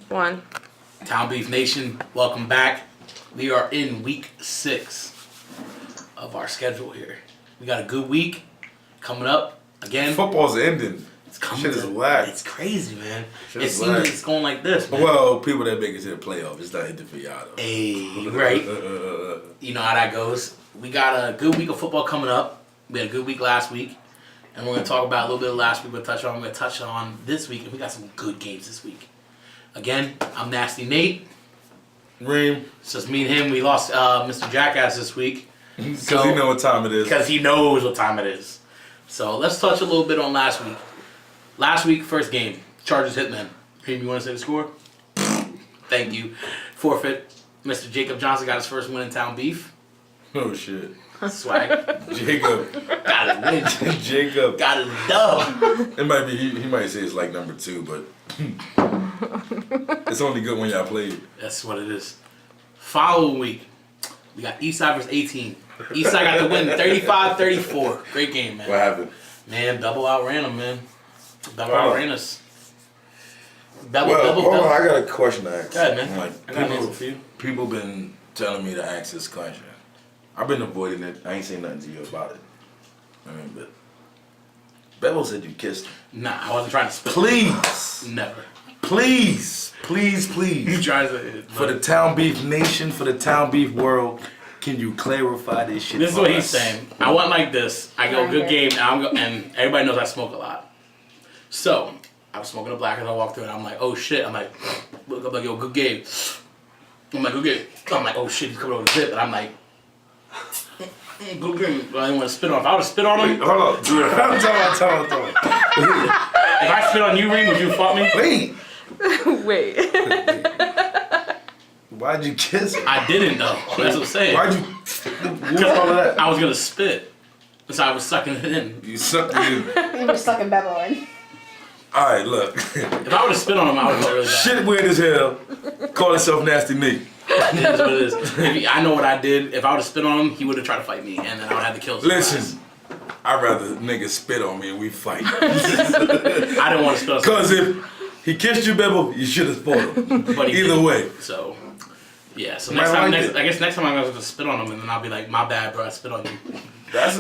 1. Town Beef Nation, welcome back. We are in week 6 of our schedule here. We got a good week coming up again. Football's ending. It's coming. Shit is whack. It's crazy, man. Shit It is seems whack. like it's going like this, man. Well, people that make it to the playoff, it's not hitting for y'all though. Hey, right. You know how that goes. We got a good week of football coming up. We had a good week last week. And we're going to talk about a little bit of last week. We're going to touch on this week. And we got some good games this week. Again, I'm Nasty Nate. Reem. It's just me and him. We lost Mr. Jackass this week. Because he know what time it is. Because he knows what time it is. So let's touch a little bit on last week. Last week, first game. Chargers Hitmen. Reem, you want to say the score? Thank you. Forfeit. Mr. Jacob Johnson got his first win in Town Beef. Oh, shit. Swag. Jacob. Got it win. Jacob. Got it dub. It might be, he might say it's like number 2, but it's only good when y'all play it. That's what it is. Following week, we got Eastside versus 18. Eastside got the win 35-34. Great game, man. What happened? Man, double outran them, man. Double outran us. Hold on, I got a question to ask. Go ahead, man. Like, I got an answer for you. people been telling me to ask this question. I've been avoiding it. I ain't saying nothing to you about it. I mean, but Bevel said you kissed him. Nah, I wasn't trying to spit. Please. Never. Please. You tried to. For the Town Beef Nation, for the Town Beef world, can you clarify this shit? This is for what he's us? saying. I went like this. I go, good game, and everybody knows I smoke a lot. So, I was smoking a black as I walked through, and I'm like, oh shit. I'm like, look up, like, yo, good game. I'm like, good game. I'm like, oh shit, he's coming over the zip, and I'm like, good game. But I didn't want to spit on him. If I would have spit on him, Hold on. Tell him. if I spit on you, Reem, would you fuck me? Wait. Wait. Why'd you kiss him? I didn't though. That's what I'm saying. Why'd you? What's all of that? I was gonna spit, so I was sucking it in. You sucked it in. You were sucking Bevel in. Alright, look. If I would have spit on him, I would have felt really bad. Shit weird as hell. Call himself Nasty Nate. It is what it is. I know what I did. If I would have spit on him, he would have tried to fight me, and then I would have to kill him. Listen, I'd rather niggas spit on me and we fight. I didn't want to spit on Cause if he kissed you, Bevel, you should have fought him. but he Either didn't. way. So, yeah. So Man, next time, I like I guess next time I'm gonna just spit on him, and then I'll be like, my bad, bro, I spit on you. That's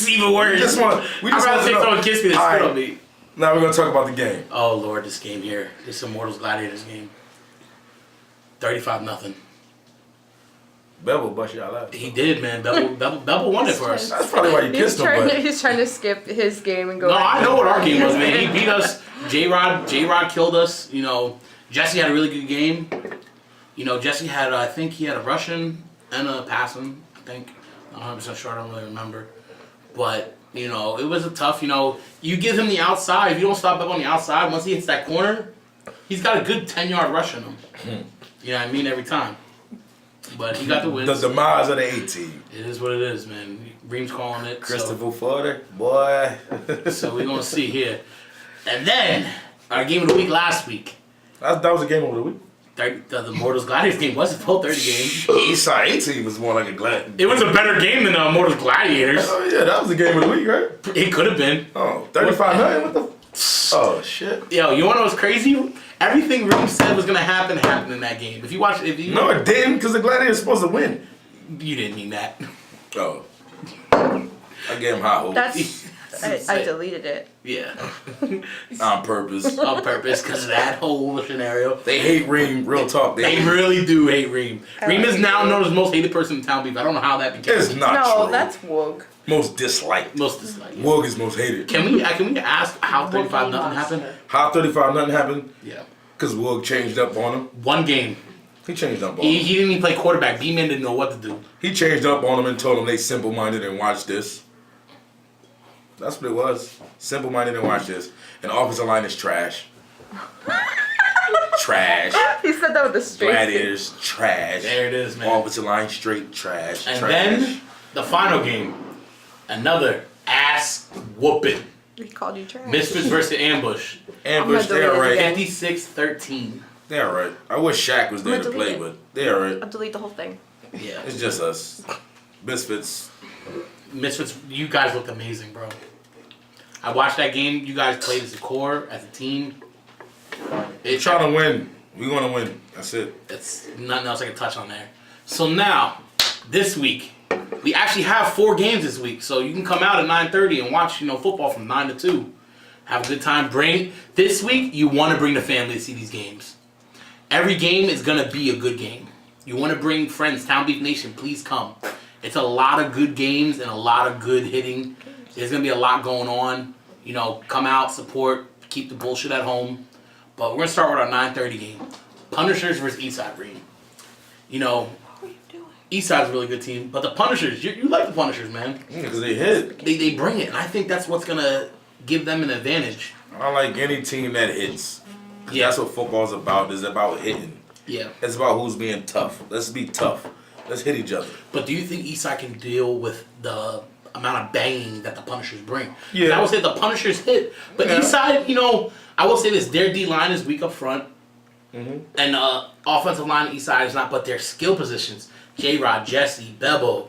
even worse. We just I'd want rather to take know. someone kiss me than spit on me. Now we're gonna talk about the game. Oh Lord, this game here, this Immortals Gladiators game. 35-0. Bevel bust y'all out. He did, man. Bevel won it for us. That's probably why you kissed him, but He's trying to skip his game and go. No, I know what our game was, man. He beat us. J-Rod killed us. You know, Jesse had a really good game. You know, Jesse had, I think he had a Russian and a passing, I think. I'm 100% sure, I don't really remember. But, you know, it was a tough, you know, you give him the outside. If you don't stop up on the outside, once he hits that corner, he's got a good 10-yard rush in him. You know what I mean? Every time. But he got the win. the demise of the A-team. It is what it is, man. Reem's calling it. Christopher Fodder, boy. So we're going to see here. And then, our game of the week last week. That was a game over the week. The Immortals Gladiators game was a full 30 game. Eastside A-team was more like a glad. It was a better game than the Immortals Gladiators. Oh yeah, that was the game of the week, right? It could have been. Oh, 35-9? What the? Oh shit. Yo, you wanna know what's crazy? Everything Reem said was gonna happen happened in that game. If you watch, No, it didn't, because the Gladiators supposed to win. You didn't mean that. Oh. I gave him high hopes. I deleted it. Yeah, On purpose. on purpose because of that whole scenario. They hate Reem, real talk. They really do hate Reem. Reem is now known as the most hated person in Town Beef. I don't know how that became. It's not No, true. that's woke. Most disliked. Most disliked. Woog is most hated. Can we ask how 35-0 happened? How 35-0 happened? Yeah. Because Woog changed up on him. One game. He changed up on He him. didn't even play quarterback. B-Man didn't know what to do. He changed up on him and told him they simple-minded and watch this. That's what it was. Simple-minded and watch this. And offensive line is trash. Trash. He said that with a straight. Gladiators, trash. There it is, man. Offensive line, straight trash. And trash. then the final game, another ass whooping. He called you trash. Misfits versus Ambush. Ambush, I'm gonna they're delete it right. again. 56-13. They're right. I wish Shaq was there I'm to gonna play, delete but they're right. I'll delete the whole thing. Yeah. It's just us. Misfits. Misfits, you guys looked amazing, bro. I watched that game. You guys played as a core, as a team. They're trying to win. We're gonna win. That's it. That's nothing else I can touch on there. So now, this week, we actually have 4 games this week. So you can come out at 9:30 and watch, football from 9 to 2. Have a good time. This week, you want to bring the family to see these games. Every game is going to be a good game. You want to bring friends. Town Beef Nation, please come. It's a lot of good games and a lot of good hitting. There's going to be a lot going on. Come out, support, keep the bullshit at home. But we're going to start with our 9:30 game. Punishers versus Eastside Green. Eastside's a really good team. But the Punishers, you like the Punishers, man. Because they hit. They bring it. And I think that's what's going to give them an advantage. I like any team that hits. Yeah. That's what football's about. It's about hitting. Yeah. It's about who's being tough. Let's be tough. Let's hit each other. But do you think Eastside can deal with the amount of banging that the Punishers bring? Yeah. I would say the Punishers hit. But Eastside, I will say this. Their D-line is weak up front. Mm-hmm. And offensive line Eastside is not. But their skill positions, J-Rod, Jesse, Bebo,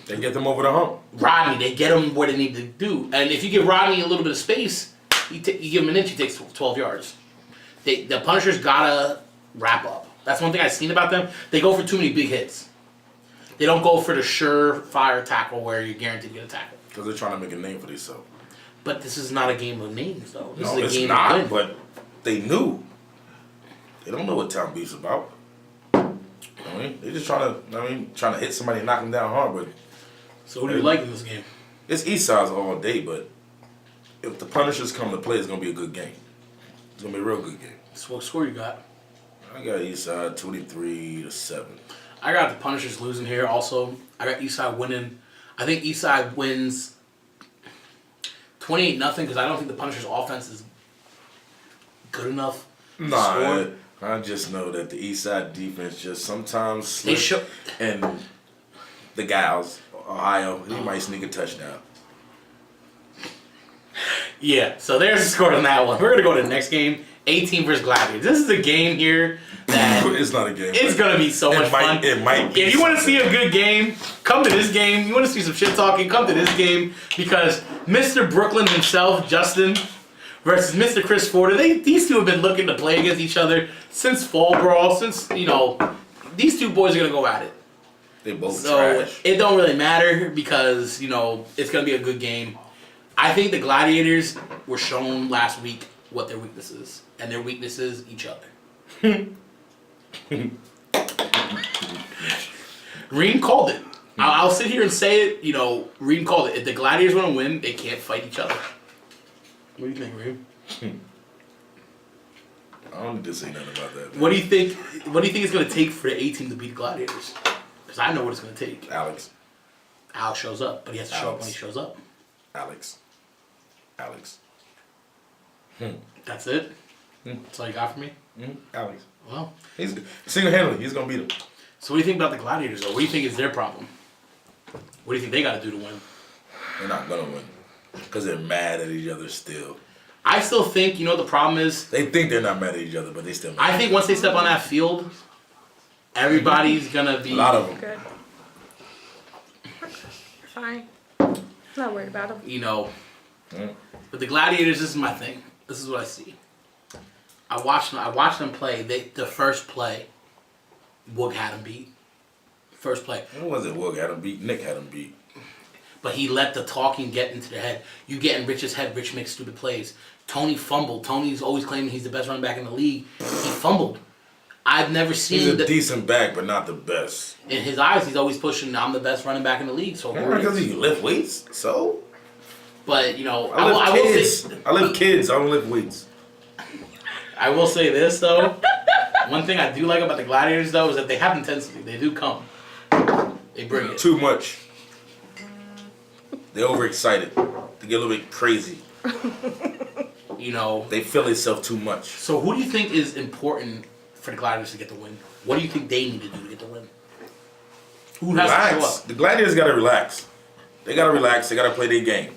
they get them over the hump. Rodney, they get them where they need to do. And if you give Rodney a little bit of space, you give him an inch, he takes 12 yards. The Punishers gotta wrap up. That's one thing I've seen about them. They go for too many big hits. They don't go for the surefire tackle where you're guaranteed to get a tackle. Because they're trying to make a name for themselves. But this is not a game of names, though. This No, is a it's game not, of win. but they knew. They don't know what Town Beef's about. They're just trying to hit somebody and knock them down hard, but So who do you like in this game? it's Eastside's all day, but if the Punishers come to play, it's going to be a good game. It's going to be a real good game. So what score you got? I got Eastside 23-7. I got the Punishers losing here also. I got Eastside winning. I think Eastside wins 28-0 because I don't think the Punishers' offense is good enough to score. I just know that the Eastside defense just sometimes They slips, and the gals, Ohio, he might sneak a touchdown. Yeah, so there's a score on that one. We're going to go to the next game, 18 versus Gladiators. This is a game here that It's not a game. it's going to be so much fun. It might be. If you want to see a good game, come to this game. You want to see some shit talking, come to this game because Mr. Brooklyn himself, Justin, versus Mr. Chris Porter, these two have been looking to play against each other since Fall Brawl, since, these two boys are going to go at it. They both So trash. it don't really matter because, it's going to be a good game. I think the Gladiators were shown last week what their weakness is. And their weakness is each other. Reem called it. I'll sit here and say it, Reem called it. If the Gladiators want to win, they can't fight each other. What do you think, Reem? I don't need to say nothing about that. Man. What do you think it's going to take for the A-team to beat the Gladiators? Because I know what it's going to take. Alex. Alex shows up, but he has to show up when he shows up. Alex. That's it? That's all you got for me? Alex. Well, He's single-handedly. He's going to beat him. so what do you think about the Gladiators, though? What do you think is their problem? What do you think they got to do to win? They're not going to win. Because they're mad at each other still. I still think, the problem is, They think they're not mad at each other, but they still mad. I think once they step on that field, everybody's going to be... A lot of them. Good. You're fine. Not worried about them. But the Gladiators, this is my thing. This is what I see. I watched them play. The first play, Wook had him beat. First play. It wasn't Wook had him beat. Nick had him beat. But he let the talking get into their head. You get in Rich's head, Rich makes stupid plays. Tony fumbled. Tony's always claiming he's the best running back in the league. He fumbled. I've never seen He's a decent back, but not the best. in his eyes, he's always pushing, I'm the best running back in the league. So Because he lift weights, so? But, I lift kids. I don't lift weights. I will say this, though. One thing I do like about the Gladiators, though, is that they have intensity. They do come. They bring it. Too much. They're overexcited. They get a little bit crazy. They feel themselves too much. So who do you think is important for the Gladiators to get the win? What do you think they need to do to get the win? Who has to show up? The Gladiators got to relax. They got to relax. They got to play their game.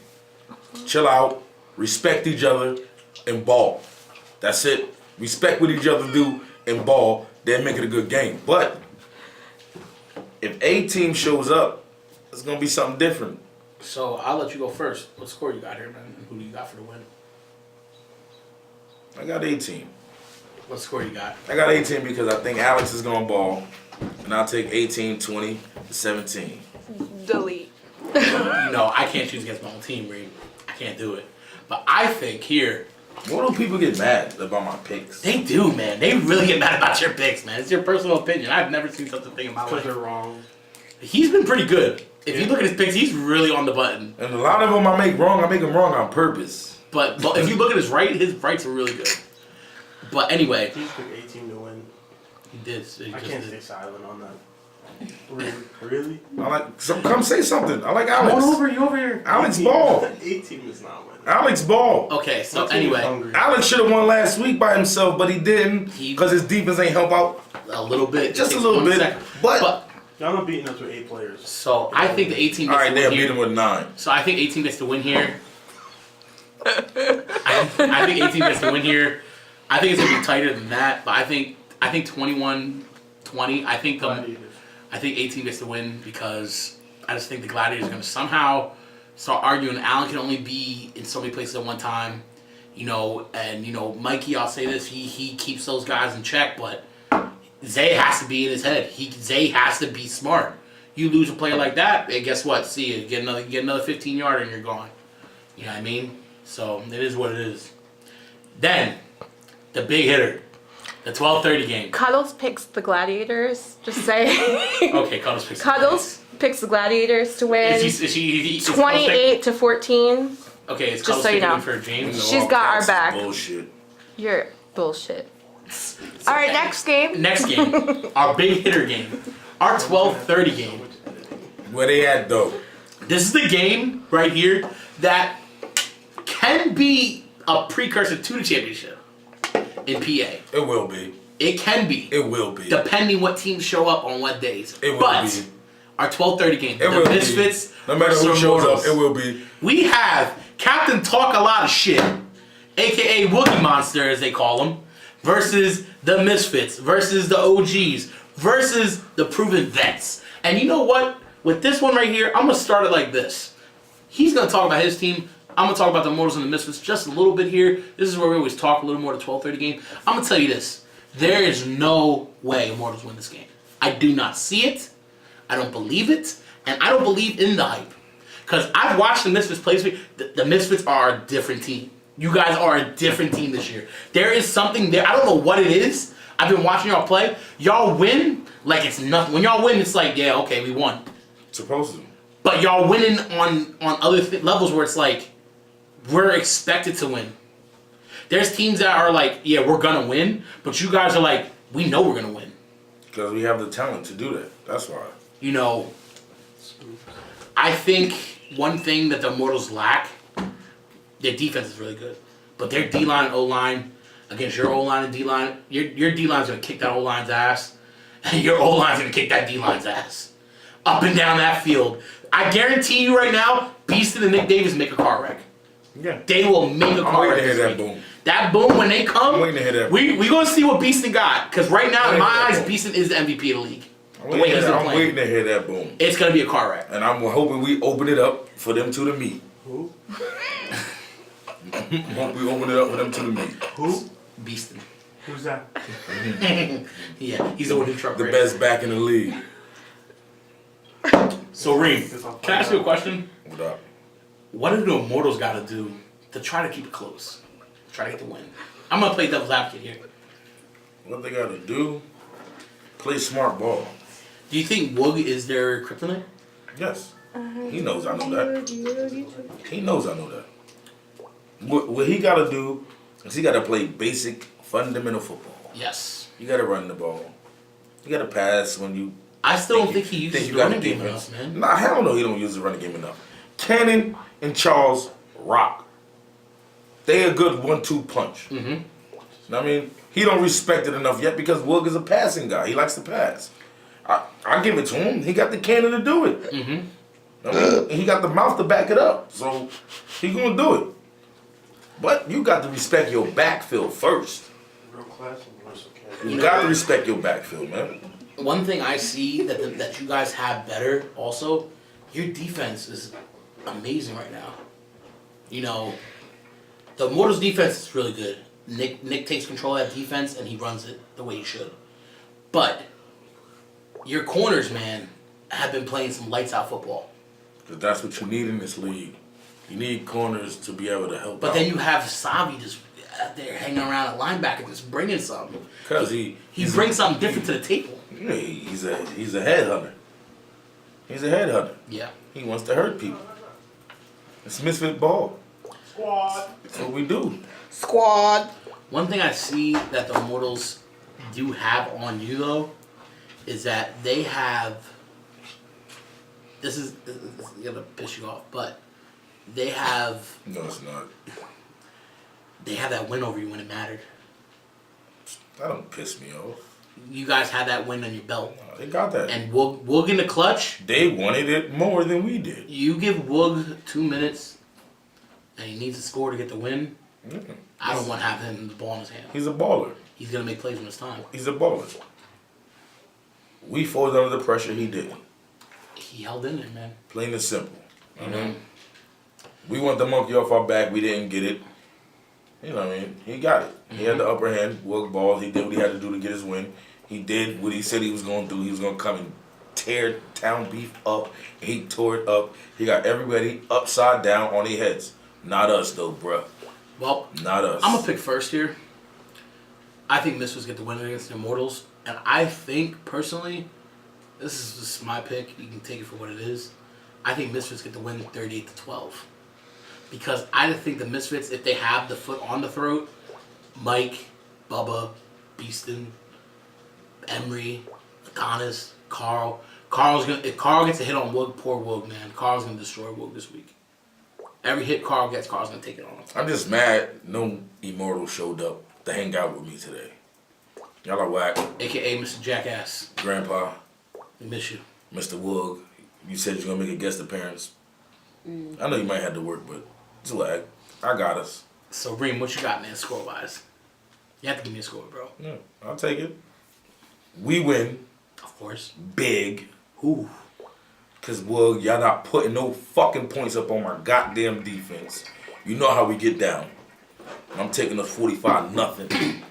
Chill out. Respect each other and ball. That's it. Respect what each other do and ball. Then make it a good game. But if a team shows up, it's going to be something different. So I'll let you go first. What score you got here, man? Who do you got for the win? I got a team. What score you got? I got 18 because I think Alex is going to ball. And I'll take 18, 20, 17. Delete. I can't choose against my own team, Reed. I can't do it. But I think here... Why do people get mad about my picks? They do, man. They really get mad about your picks, man. It's your personal opinion. I've never seen such a thing in my life. Because they're wrong. He's been pretty good. If you look at his picks, he's really on the button. And a lot of them I make wrong. I make them wrong on purpose. But if you look at his rights are really good. But anyway. He's picked 18 to win. He did. I can't stay silent on that. Really? Come say something. I like Alex. You over here. Alex ball. 18 is not winning. Alex ball. Okay, so anyway. Alex should have won last week by himself, but he didn't because his defense ain't help out. A little bit. Just a little bit. But y'all not beating us with 8 players. So I think the 18 all gets right, to they'll win beat here. him with 9. So I think 18 gets to win here. I think 18 gets to win here. I think it's gonna be tighter than that, but I think 21-20. I think 18 gets to win because I just think the Gladiators are gonna somehow start arguing. Allen can only be in so many places at one time, and Mikey. I'll say this: he keeps those guys in check, but Zay has to be in his head. Zay has to be smart. You lose a player like that, and guess what? See you get another 15-yarder and you're gone. You know what I mean? So it is what it is. Then the big hitter, the 12:30 game. Cuddles picks the Gladiators. Just say. Okay, Cuddles picks. Cuddles picks the Gladiators to win. Is he 28-14. Okay, it's Just Cuddles so you picking know. him for James. She's got our back. Bullshit. You're bullshit. All right, next game. Next game, our big hitter game, our 12:30 game. Where they at though? This is the game right here that can be a precursor to the championship in PA. It will be. It can be. It will be. Depending what teams show up on what days. It will but be. Our 12:30 game, It the will Misfits. be. No matter who versus shows Immortals. up, it will be. We have Captain Talk a Lot of Shit, aka Wookie Monster as they call him, versus the Misfits, versus the OGs, versus the Proven Vets. And you know what? With this one right here, I'm going to start it like this. He's going to talk about his team. I'm going to talk about the Immortals and the Misfits just a little bit here. This is where we always talk a little more, the 12:30 game. I'm going to tell you this. There is no way Immortals win this game. I do not see it. I don't believe it. And I don't believe in the hype. Because I've watched the Misfits play this week. The Misfits are a different team. You guys are a different team this year. There is something there. I don't know what it is. I've been watching y'all play. Y'all win like it's nothing. When y'all win, it's like, yeah, okay, we won. Supposed to. But y'all winning on other levels where it's like, we're expected to win. There's teams that are like, yeah, we're going to win. But you guys are like, we know we're going to win. Because we have the talent to do that. That's why. I think one thing that the Immortals lack, their defense is really good. But their D-line and O-line against your O-line and D-line, your D-line's going to kick that O-line's ass. And your O-line's going to kick that D-line's ass. Up and down that field. I guarantee you right now, Beaston and Nick Davis make a car wreck. Yeah. They will make a car wreck. I'm waiting to hear this that week. boom. That boom, when they come, I'm waiting to hear that. we going to see what Beaston got. Because right now, in my eyes, boom. Beaston is the MVP of the league. I'm waiting to hear that boom. It's going to be a car wreck. And I'm hoping we open it up for them two to meet. Who? We open it up for them two to meet. Who? Beaston. Who's that? Yeah, he's the one who truck The race. best back in the league. So, Reem, can I ask you a question? What up? What do the Immortals got to do to try to keep it close? Try to get the win. I'm going to play devil's advocate here. What they got to do? Play smart ball. Do you think Woog is their kryptonite? Yes. He knows I know that. He knows I know that. What he got to do is he got to play basic, fundamental football. Yes. You got to run the ball. You got to pass when you... I still don't think he uses the running game enough, man. Nah, hell no, he don't use the running game enough. Cannon and Charles rock. They a good 1-2 punch. Mm-hmm. You know what I mean? He don't respect it enough yet because Woog is a passing guy. He likes to pass. I give it to him. He got the cannon to do it. Mm-hmm. I mean, he got the mouth to back it up. So he gonna do it. But you got to respect your backfield first. Real class and versatile. You got to respect your backfield, man. One thing I see that you guys have better also, your defense is amazing right now. The Immortals defense is really good. Nick takes control of that defense and he runs it the way he should. But your corners, man, have been playing some lights out football. Because that's what you need in this league. You need corners to be able to help But out. then you have Savi just out there hanging around at linebacker, just bringing something. Because he brings something different to the table. Yeah, he's a headhunter. He's a headhunter. Yeah. He wants to hurt people. It's misfit ball. Squad. That's what we do. Squad. One thing I see that the Immortals do have on you though is that they have. This is gonna piss you off, but they have. No, it's not. They have that win over you when it mattered. That don't piss me off. You guys had that win on your belt. No, they got that. And Woog in the clutch. They wanted it more than we did. You give Woog 2 minutes, and he needs to score to get the win. Mm-hmm. I don't want to have him the ball in his hand. He's a baller. He's gonna make plays when it's time. He's a baller. We folded under the pressure. He didn't. He held in there, man. Plain and simple. We want the monkey off our back. We didn't get it. You know what I mean? He got it. He had the upper hand, work balls. He did what he had to do to get his win. He did what he said he was going to do. He was going to come and tear Town Beef up. He tore it up. He got everybody upside down on their heads. Not us, though, bruh. Well, not us. I'm going to pick first here. I think Misfits get the win against the Immortals. And I think, personally, this is just my pick. You can take it for what it is. I think Misfits get the win 38-12. Because I think the Misfits, if they have the foot on the throat, Mike, Bubba, Beeston, Emery, Adonis, Carl. If Carl gets a hit on Woog, poor Woog, man. Carl's going to destroy Woog this week. Every hit Carl gets, Carl's going to take it on him. I'm just mad no Immortal showed up to hang out with me today. Y'all are whack. AKA Mr. Jackass. Grandpa. We miss you. Mr. Woog. You said you're going to make a guest appearance. I know you might have to work, but it's whack. I got us. So, Reem, what you got, man, score-wise? You have to give me a score, bro. Yeah, I'll take it. We win. Of course. Big. Ooh. Because, well, y'all not putting no fucking points up on my goddamn defense. You know how we get down. I'm taking us 45-0.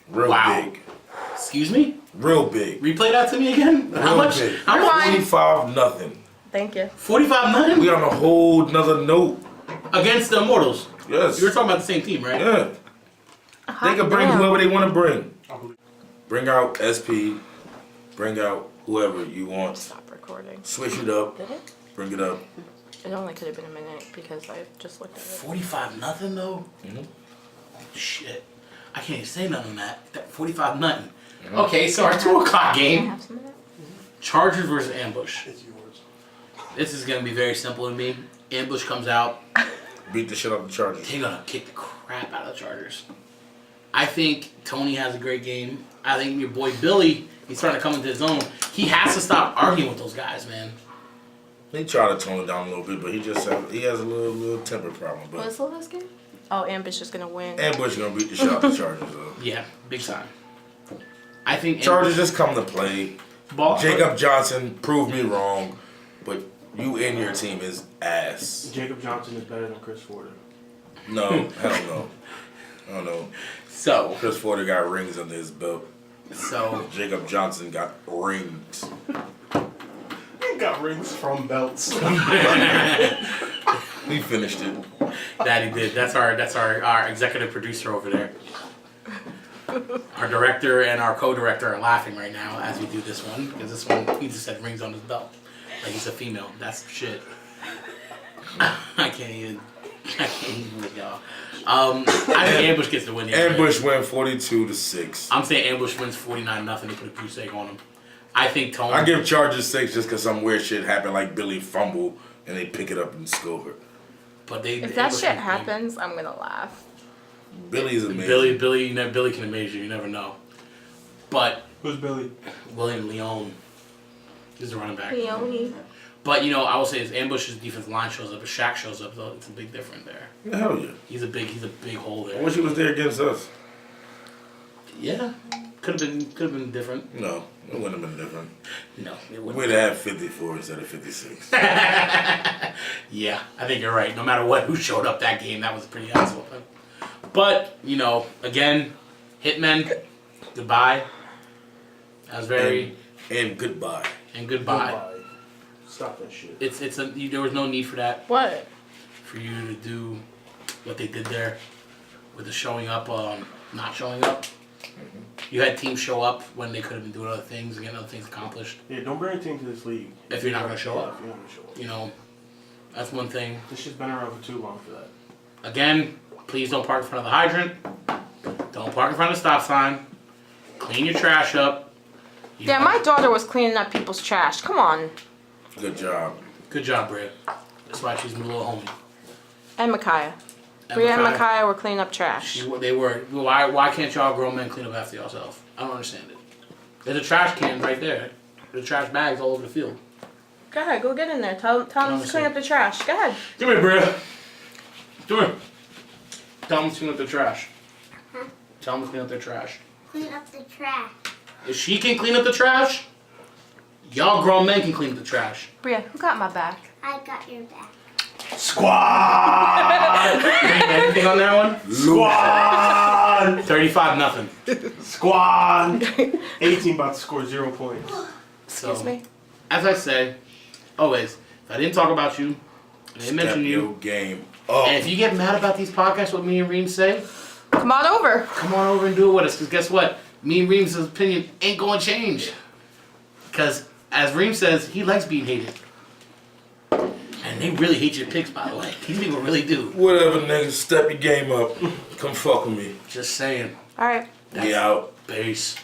Real big. Excuse me? Real big. Replay that to me again? Real How much? big. How much? 45-0. Thank you. 45-9? We on a whole nother note. Against the Immortals? Yes. You were talking about the same team, right? Yeah. They can bring whoever they want to bring. Bring out SP. Bring out whoever you want. Stop recording. Switch it up. Did it? Bring it up. It only could have been a minute because I just looked at it. 45-0 though? Mm-hmm. Shit. I can't even say nothing on that. 45-0. Okay, so our 2 o'clock Can I game. have some of that? Chargers versus Ambush. It's yours. This is going to be very simple to me. Ambush comes out. Beat the shit out of the Chargers. They're going to kick the crap out of the Chargers. I think Tony has a great game. I think your boy Billy, he's starting to come into his own. He has to stop arguing with those guys, man. He tried to tone it down a little bit, but he has a little temper problem. But What's the last game? Oh, Ambush is gonna win. Ambush gonna beat the shit out of the Chargers though. Yeah, big time. I think Chargers just come to play. Jacob Johnson proved me wrong, but you and your team is ass. Jacob Johnson is better than Chris Ford. No, hell no. I don't know. So Chris Ford got rings under his belt. So Jacob Johnson got rings. He got rings from belts. He finished it. that he did. That's our executive producer over there. Our director and our co-director are laughing right now as we do this one because this one he just said rings on his belt like he's a female. That's shit. I can't even with y'all. I think Ambush gets the win. Ambush win 42-6. I'm saying Ambush wins 49-0 to put a goose egg on him. I think Tony. I give Chargers 6 just because some weird shit happened, like Billy fumble and they pick it up and score. But if that shit happens, I'm gonna laugh. Billy's amazing. Billy can amaze you. You never know. But Who's Billy? William Leone is the running back. Leone. But I will say his Ambush's defensive line shows up. If Shaq shows up, though, it's a big difference there. Hell yeah. He's a big hole there. I wish he was there against us. Yeah, could have been different. No, it wouldn't have been different. No, it wouldn't. We'd have had 54 instead of 56. Yeah, I think you're right. No matter who showed up that game, that was pretty asshole. But, you know, again, Hitmen, goodbye. That was very... And goodbye. And goodbye. Stop that shit. There was no need for that. What? For you to do what they did there with the showing up, not showing up. You had teams show up when they could have been doing other things and getting other things accomplished. Yeah, don't bring a team to this league. If you're not going to show up. If you're not gonna show up. You know, that's one thing. This shit's been around for too long for that. Again, please don't park in front of the hydrant. Don't park in front of the stop sign. Clean your trash up. Yeah, my daughter was cleaning up people's trash. Come on. Good job. Good job, Bria. That's why she's my little homie. And Micaiah. Bria and Micaiah were cleaning up trash. They were. Why can't y'all grown men clean up after yourself? I don't understand it. There's a trash can right there. There's trash bags all over the field. Go ahead, go get in there. Tell them to clean up the trash. Go ahead. Come here, Bria. Come here. Tell them to clean up their trash. Tell them to clean up their trash. Clean up the trash. If she can clean up the trash, y'all grown men can clean up the trash. Bria, who got my back? I got your back. Squad! Anything on that one? Squad! 35-0. Squad! 18 about to score 0 points. Excuse me. As I say, always, if I didn't talk about you, I didn't mention you, Your game up. and if you get mad about these podcasts, what me and Reem say, Come on over. come on over and do it with us. Because guess what? Me and Reem's opinion ain't going to change. Because, as Reem says, he likes being hated. And they really hate your picks, by the way. These people really do. Whatever, nigga. Step your game up. Come fuck with me. Just saying. All right. We out. Peace.